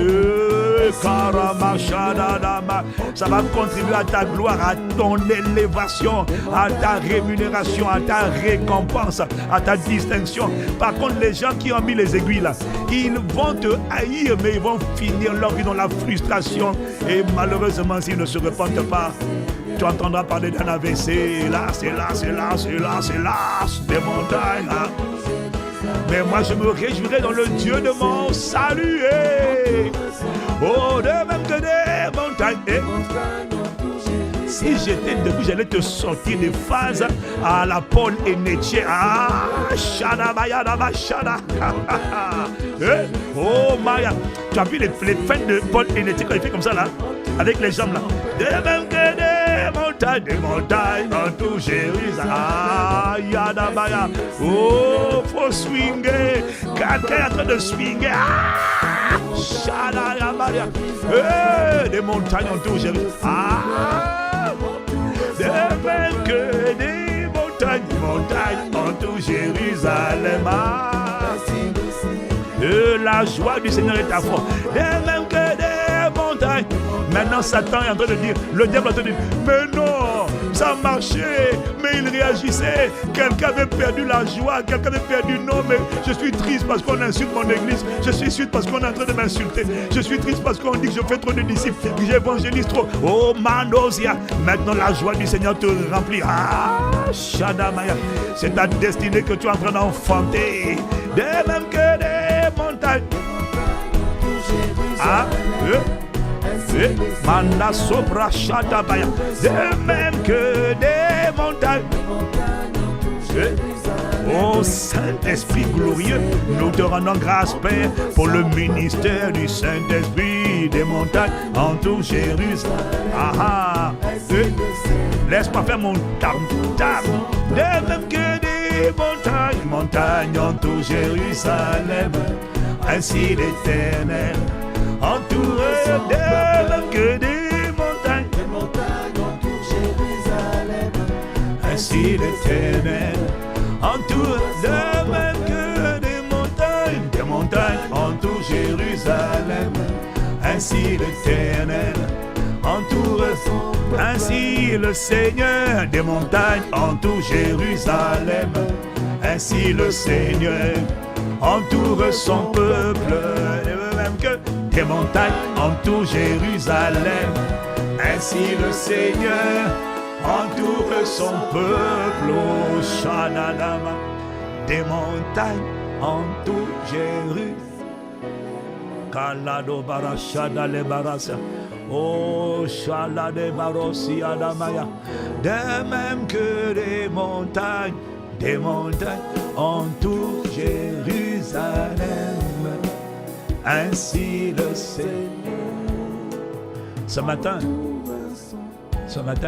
Ça va contribuer à ta gloire, à ton élévation, à ta rémunération, à ta récompense, à ta distinction. Par contre, les gens qui ont mis les aiguilles là, ils vont te haïr, mais ils vont finir leur vie dans la frustration. Et malheureusement, s'ils ne se repentent pas, tu entendras parler d'un AVC. Là, c'est là, des montagnes. Hein. Mais moi, je me réjouirai dans le Dieu de mon salut. Oh, de même que des montagnes. Si j'étais debout, j'allais te sortir des phases à la Paul Enneche. Ah, Shadabaya, Shada. Oh, Maya. Tu as vu les fêtes de Paul Enneche quand il fait comme ça là, avec les jambes là. De même que des montagnes en tout Jérusalem. Ah, Yadabaya. Oh, faut swinger. Quelqu'un est en train de swinger. Ah, Shadabaya. Des montagnes en tout Jérusalem. Ah, de même que des montagnes en tout Jérusalem. Ah, la joie du Seigneur est ta force. De même que des montagnes Maintenant, Satan est en train de dire, le diable est en train de dire, mais non, ça marchait, mais il réagissait. Quelqu'un avait perdu la joie, quelqu'un avait perdu, non, mais je suis triste parce qu'on insulte mon église. Je suis triste parce qu'on est en train de m'insulter. Je suis triste parce qu'on dit que je fais trop de disciples, que j'évangélise trop. Oh, Manosia, maintenant la joie du Seigneur te remplit. Ah, Shadamaya, c'est ta destinée que tu es en train d'enfanter. De même que des montagnes. Ah, Manda Sobra Shadabaya. De même que des montagnes. Oh Saint-Esprit glorieux, nous te rendons grâce, Père, pour le ministère du Saint-Esprit des montagnes en tout Jérusalem. Ah ah, laisse-moi faire mon tam-tam. De même que des montagnes en tout Jérusalem, ainsi l'Éternel entoure de même que des montagnes en tout Jérusalem, ainsi l'Éternel entoure de même que des montagnes en tout Jérusalem, ainsi l'Éternel entoure, ainsi le Seigneur des montagnes en tout Jérusalem, ainsi le Seigneur entoure son peuple, de même que des montagnes en tout Jérusalem, ainsi le Seigneur entoure son peuple, oh Shadadama, des montagnes en tout Jérusalem. Kalado barashada le barasa, oh Shalade barosi adamaya, de même que des montagnes en tout Jérusalem, ainsi le Seigneur. Ce matin,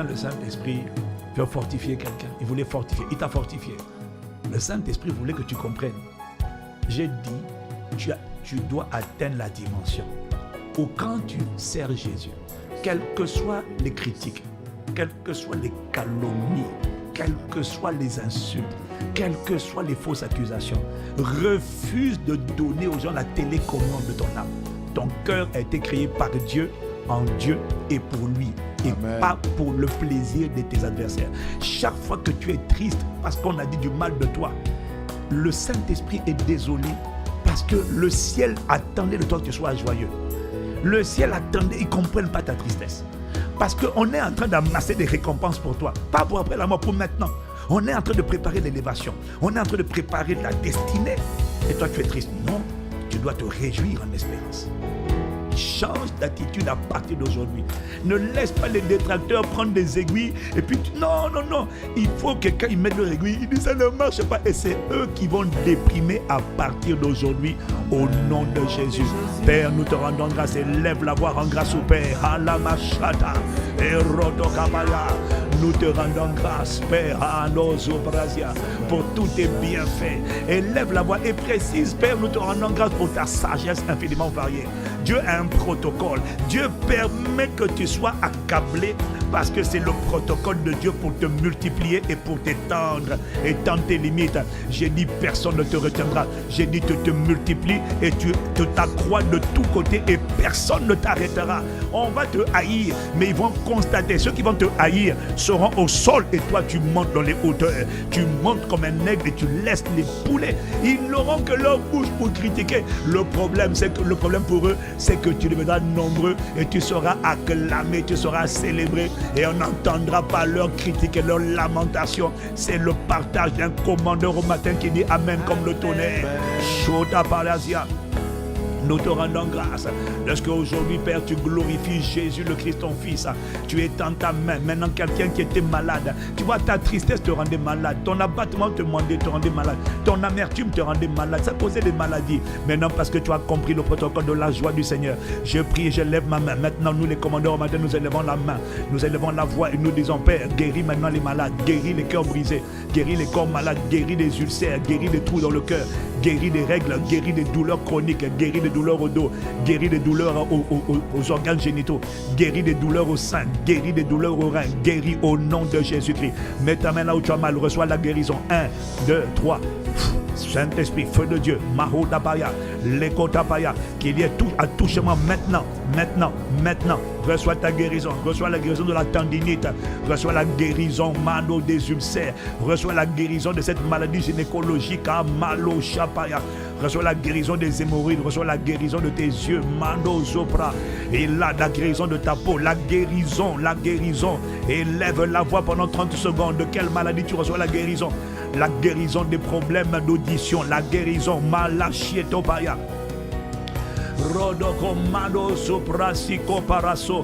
le Saint-Esprit veut fortifier quelqu'un. Il voulait fortifier. Il t'a fortifié. Le Saint-Esprit voulait que tu comprennes. J'ai dit, tu dois atteindre la dimension où quand tu sers Jésus, quelles que soient les critiques, quelles que soient les calomnies, quelles que soient les insultes, quelles que soient les fausses accusations, refuse de donner aux gens la télécommande de ton âme. Ton cœur a été créé par Dieu, en Dieu et pour lui, et Amen. Pas pour le plaisir de tes adversaires. Chaque fois que tu es triste parce qu'on a dit du mal de toi, le Saint-Esprit est désolé parce que le ciel attendait de toi que tu sois joyeux. Le ciel attendait, ils ne comprennent pas ta tristesse. Parce qu'on est en train d'amasser des récompenses pour toi. Pas pour après la mort, pour maintenant. On est en train de préparer l'élévation. On est en train de préparer la destinée. Et toi, tu es triste. Non, tu dois te réjouir en espérance. Change d'attitude à partir d'aujourd'hui. Ne laisse pas les détracteurs prendre des aiguilles et puis non. Il faut que quand ils mettent leur aiguille, ils disent ça ne marche pas et c'est eux qui vont déprimer à partir d'aujourd'hui au nom de Jésus. Père, nous te rendons grâce et lève la voix en grâce au Père. Alamashata et Rodokabaya. Nous te rendons grâce, Père, à nos obrasia, pour tous tes bienfaits. Et lève la voix et précise, Père, nous te rendons grâce pour ta sagesse infiniment variée. Dieu a un protocole. Dieu permet que tu sois accablé parce que c'est le protocole de Dieu pour te multiplier et pour t'étendre et tendre tes limites. J'ai dit personne ne te retiendra. J'ai dit tu te multiplies et tu t'accrois de tous côtés et personne ne t'arrêtera. On va te haïr, mais ils vont constater. Ceux qui vont te haïr seront au sol et toi tu montes dans les hauteurs. Tu montes comme un aigle et tu laisses les poulets. Ils n'auront que leur bouche pour critiquer. Le problème pour eux, c'est que tu deviendras nombreux et tu seras acclamé, tu seras célébré et on n'entendra pas leurs critiques et leurs lamentations. C'est le partage d'un commandeur au matin qui dit Amen comme le tonnerre. Chota Palasia. Nous te rendons grâce parce qu'aujourd'hui, Père, tu glorifies Jésus le Christ, ton Fils. Tu étends ta main. Maintenant, quelqu'un qui était malade, tu vois, ta tristesse te rendait malade. Ton abattement te rendait malade. Ton amertume te rendait malade. Ça causait des maladies. Maintenant, parce que tu as compris le protocole de la joie du Seigneur, je prie et je lève ma main. Maintenant, nous, les commandeurs, au matin, nous élevons la main. Nous élevons la voix et nous disons, Père, guéris maintenant les malades. Guéris les cœurs brisés. Guéris les corps malades. Guéris les ulcères. Guéris les trous dans le cœur. Guéris les règles. Guéris des douleurs chroniques. Guéris les douleurs au dos, guéris des douleurs aux organes génitaux, guéris des douleurs au sein, guéris des douleurs aux reins, guéris au nom de Jésus-Christ. Mets ta main là où tu as mal, reçois la guérison. 1, 2, 3. Saint-Esprit, feu de Dieu, Mahodabaya, Lekotapaya, qu'il y ait tout attouchement maintenant. Reçois ta guérison, reçois la guérison de la tendinite, reçois la guérison, Mano, des ulcères, reçois la guérison de cette maladie gynécologique, Malo Shapaya, reçois la guérison des hémorroïdes, reçois la guérison de tes yeux, Mano Zopra, et là, la guérison de ta peau, la guérison, élève la voix pendant 30 secondes. De quelle maladie tu reçois la guérison? La guérison des problèmes d'audition, la guérison, Malachietopaya. Rodokomado soprasiko paraso.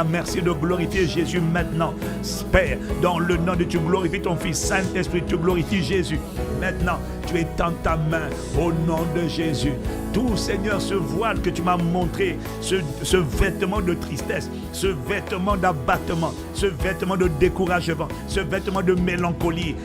Merci de glorifier Jésus maintenant. Père, dans le nom de Dieu, glorifie ton Fils. Saint-Esprit, tu glorifies Jésus. Maintenant, tu étends ta main au nom de Jésus. Tout, Seigneur, ce voile que tu m'as montré, ce vêtement de tristesse, ce vêtement d'abattement, ce vêtement de découragement, ce vêtement de mélancolie,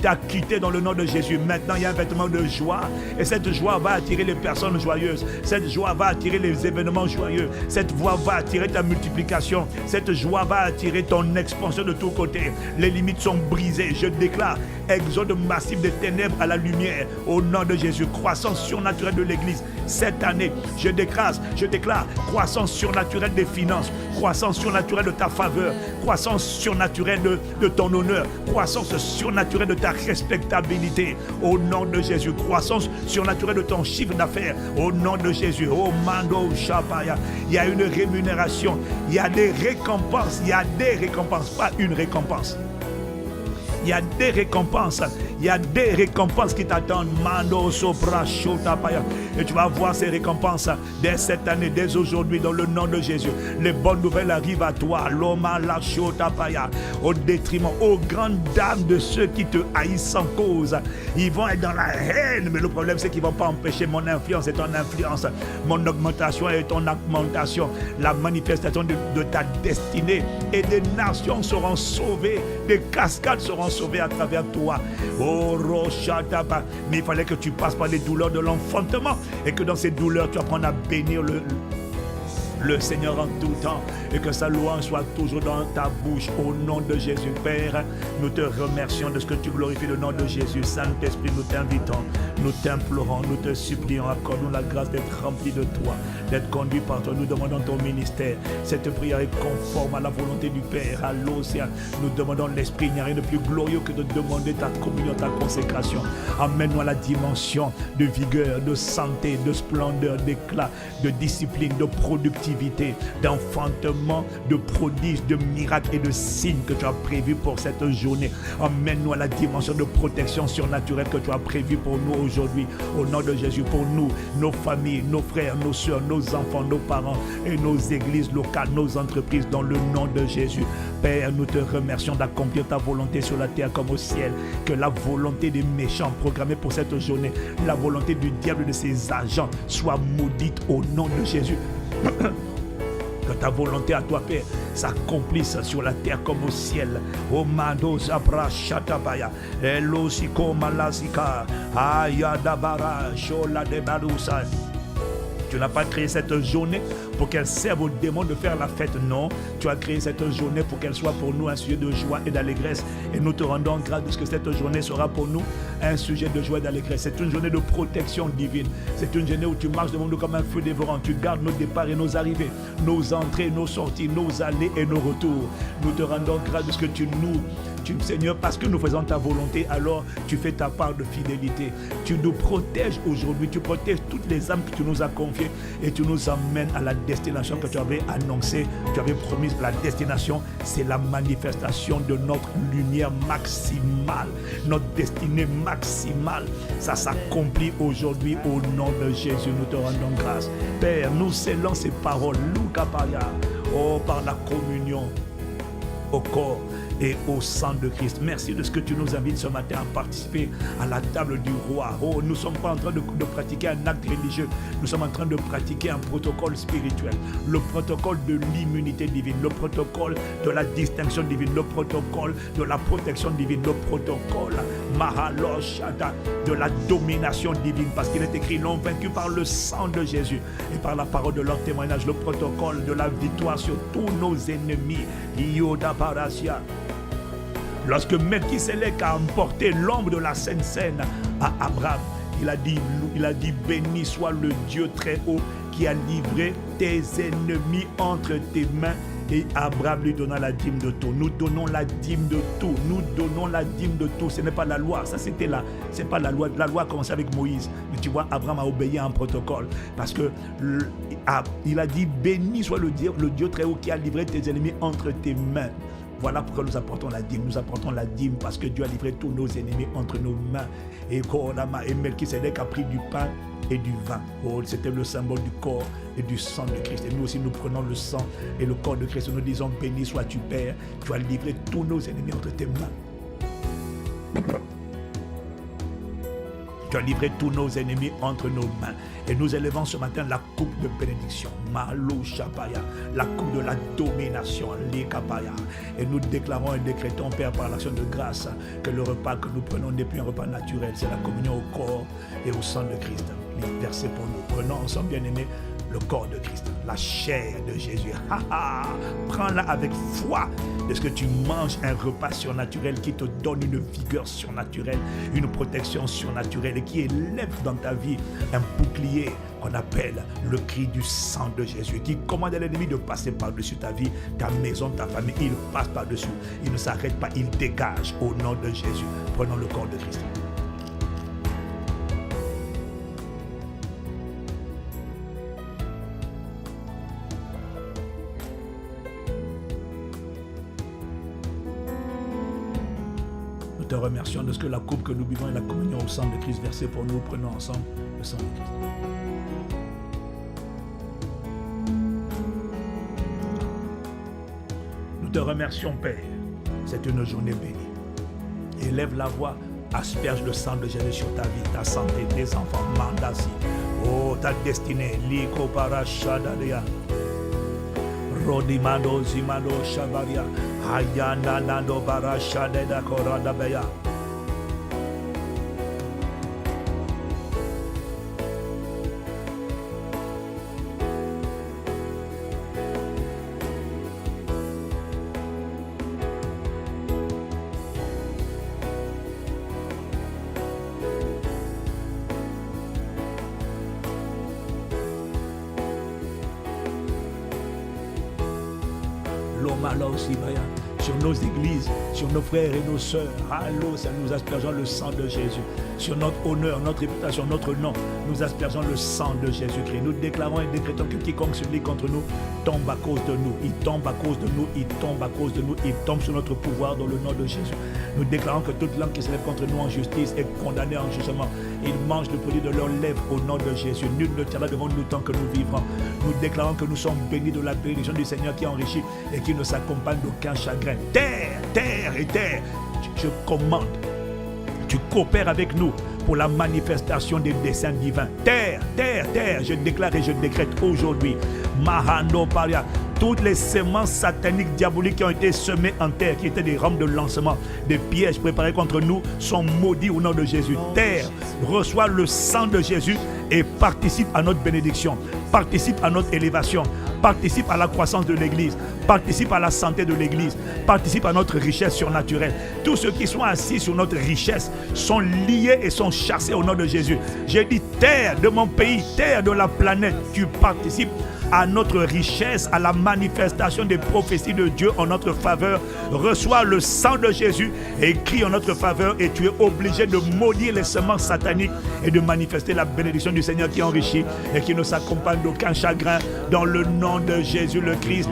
t'as quitté dans le nom de Jésus. Maintenant, il y a un vêtement de joie, et cette joie va attirer les personnes joyeuses. Cette joie va attirer les événements joyeux. Cette joie va attirer ta multiplication. Cette joie va attirer ton expansion de tous côtés. Les limites sont brisées. Je déclare exode massif des ténèbres à la lumière au nom de Jésus. Croissance surnaturelle de l'Église. Cette année, je déclare croissance surnaturelle des finances, croissance surnaturelle de ta faveur, croissance surnaturelle de ton honneur, croissance surnaturelle de ta respectabilité au nom de Jésus, croissance surnaturelle de ton chiffre d'affaires au nom de Jésus. Oh Mando Shapaya, il y a une rémunération, il y a des récompenses, pas une récompense. Il y a des récompenses. Il y a des récompenses qui t'attendent. Mando Sopra Shotapaya. Et tu vas voir ces récompenses dès cette année, dès aujourd'hui, dans le nom de Jésus. Les bonnes nouvelles arrivent à toi. Loma la Shotapaya. Au détriment, aux grandes dames de ceux qui te haïssent sans cause. Ils vont être dans la haine, mais le problème c'est qu'ils ne vont pas empêcher mon influence et ton influence. Mon augmentation et ton augmentation. La manifestation de ta destinée. Et des nations seront sauvées. Des cascades seront sauvées à travers toi. Oh, Roshataba. Mais il fallait que tu passes par les douleurs de l'enfantement et que dans ces douleurs, tu apprennes à bénir le Seigneur en tout temps et que sa louange soit toujours dans ta bouche au nom de Jésus. Père, nous te remercions de ce que tu glorifies le nom de Jésus. Saint-Esprit, nous t'invitons, nous t'implorons, nous te supplions, accorde-nous la grâce d'être rempli de toi, d'être conduit par toi. Nous demandons ton ministère. Cette prière est conforme à la volonté du Père, à l'océan. Nous demandons l'Esprit. Il n'y a rien de plus glorieux que de demander ta communion, ta consécration. Amène-nous à la dimension de vigueur, de santé, de splendeur, d'éclat, de discipline, de productivité, d'enfantement, de prodiges, de miracles et de signes que tu as prévus pour cette journée. Emmène-nous à la dimension de protection surnaturelle que tu as prévue pour nous aujourd'hui. Au nom de Jésus, pour nous, nos familles, nos frères, nos soeurs, nos enfants, nos parents et nos églises locales, nos entreprises, dans le nom de Jésus. Père, nous te remercions d'accomplir ta volonté sur la terre comme au ciel. Que la volonté des méchants programmée pour cette journée, la volonté du diable et de ses agents soit maudite au nom de Jésus. Que ta volonté à toi, Père, s'accomplisse sur la terre comme au ciel. O Mando Zabra Shatabaya, Elosiko Malasika, Ayadabara, Shola de Barusa. Tu n'as pas créé cette journée pour qu'elle serve aux démons de faire la fête. Non, tu as créé cette journée pour qu'elle soit pour nous un sujet de joie et d'allégresse. Et nous te rendons grâce de ce que cette journée sera pour nous un sujet de joie et d'allégresse. C'est une journée de protection divine. C'est une journée où tu marches devant nous comme un feu dévorant. Tu gardes nos départs et nos arrivées, nos entrées, nos sorties, nos allées et nos retours. Nous te rendons grâce de ce que Seigneur, parce que nous faisons ta volonté, alors tu fais ta part de fidélité. Tu nous protèges aujourd'hui, tu protèges toutes les âmes que tu nous as confiées et tu nous emmènes à la destination que tu avais annoncée, tu avais promise. La destination, c'est la manifestation de notre lumière maximale, notre destinée maximale. Ça s'accomplit aujourd'hui au nom de Jésus. Nous te rendons grâce. Père, nous scellons ces paroles, par la communion au corps et au sang de Christ. Merci de ce que tu nous invites ce matin à participer à la table du roi. Oh, nous ne sommes pas en train de pratiquer un acte religieux, nous sommes en train de pratiquer un protocole spirituel, le protocole de l'immunité divine, le protocole de la distinction divine, le protocole de la protection divine, le protocole Mahaloshada de la domination divine, parce qu'il est écrit, ils l'ont vaincu par le sang de Jésus et par la parole de leur témoignage, le protocole de la victoire sur tous nos ennemis. Yoda Parasia. Lorsque Melchisedec a emporté l'ombre de la Sainte Seine à Abraham, il a dit, béni soit le Dieu très haut qui a livré tes ennemis entre tes mains. Et Abraham lui donna la dîme de tout. Nous donnons la dîme de tout. Nous donnons la dîme de tout. Ce n'est pas la loi. Ça, c'était là. Ce n'est pas la loi. La loi a commencé avec Moïse. Mais tu vois, Abraham a obéi à un protocole. Parce que il a dit, béni soit le Dieu très haut qui a livré tes ennemis entre tes mains. Voilà pourquoi nous apportons la dîme. Nous apportons la dîme parce que Dieu a livré tous nos ennemis entre nos mains. Et Melchisedec a pris du pain et du vin. Oh, c'était le symbole du corps et du sang de Christ. Et nous aussi, nous prenons le sang et le corps de Christ. Et nous disons, béni sois-tu, Père. Tu as livré tous nos ennemis entre tes mains. Tu as livré tous nos ennemis entre nos mains. Et nous élevons ce matin la coupe de bénédiction. Malo Shapaya. La coupe de la domination. Likapaya. Et nous déclarons et décrétons, Père, par l'action de grâce, que le repas que nous prenons n'est plus un repas naturel. C'est la communion au corps et au sang de Christ. Versé pour nous. Prenons ensemble, bien-aimés, le corps de Christ, la chair de Jésus. Prends-la avec foi, parce que tu manges un repas surnaturel qui te donne une vigueur surnaturelle, une protection surnaturelle et qui élève dans ta vie un bouclier qu'on appelle le cri du sang de Jésus, qui commande à l'ennemi de passer par-dessus ta vie, ta maison, ta famille. Il passe par-dessus, il ne s'arrête pas, il dégage au nom de Jésus. Prenons le corps de Christ. Nous te remercions de ce que la coupe que nous buvons est la communion au sang de Christ versé pour nous. Prenons ensemble le sang de Christ. Nous te remercions, Père. C'est une journée bénie. Élève la voix, asperge le sang de Jésus sur ta vie, ta santé, tes enfants, mandasi. Oh, ta destinée. Liko parashadaria. Rodimando zimando shabaria. Ayana nando barashade da korada beya. Sur nos églises, sur nos frères et nos sœurs. Allô, ça nous aspergeons le sang de Jésus. Sur notre honneur, notre réputation, notre nom, nous aspergeons le sang de Jésus-Christ. Nous déclarons et décrétons que quiconque se lie contre nous tombe à cause de nous. Il tombe à cause de nous, il tombe à cause de nous, il tombe sur notre pouvoir dans le nom de Jésus. Nous déclarons que toute langue qui se lève contre nous en justice est condamnée en jugement. Ils mangent le produit de leurs lèvres au nom de Jésus. Nul ne tiendra devant nous tant que nous vivrons. Nous déclarons que nous sommes bénis de la bénédiction du Seigneur qui enrichit et qui ne s'accompagne d'aucun chagrin. Terre, terre et terre, je commande. Tu coopères avec nous pour la manifestation des desseins divins. Terre, terre, terre, je déclare et je décrète aujourd'hui. Mahando Paria. Toutes les semences sataniques, diaboliques qui ont été semées en terre, qui étaient des rampes de lancement, des pièges préparés contre nous, sont maudits au nom de Jésus. Terre, reçois le sang de Jésus et participe à notre bénédiction, participe à notre élévation, participe à la croissance de l'Église, participe à la santé de l'Église, participe à notre richesse surnaturelle. Tous ceux qui sont assis sur notre richesse sont liés et sont chassés au nom de Jésus. J'ai dit, terre de mon pays, terre de la planète, tu participes à notre richesse, à la manifestation des prophéties de Dieu en notre faveur. Reçois le sang de Jésus et crie en notre faveur et tu es obligé de maudire les semences sataniques et de manifester la bénédiction du Seigneur qui enrichit et qui ne s'accompagne d'aucun chagrin dans le nom de Jésus le Christ.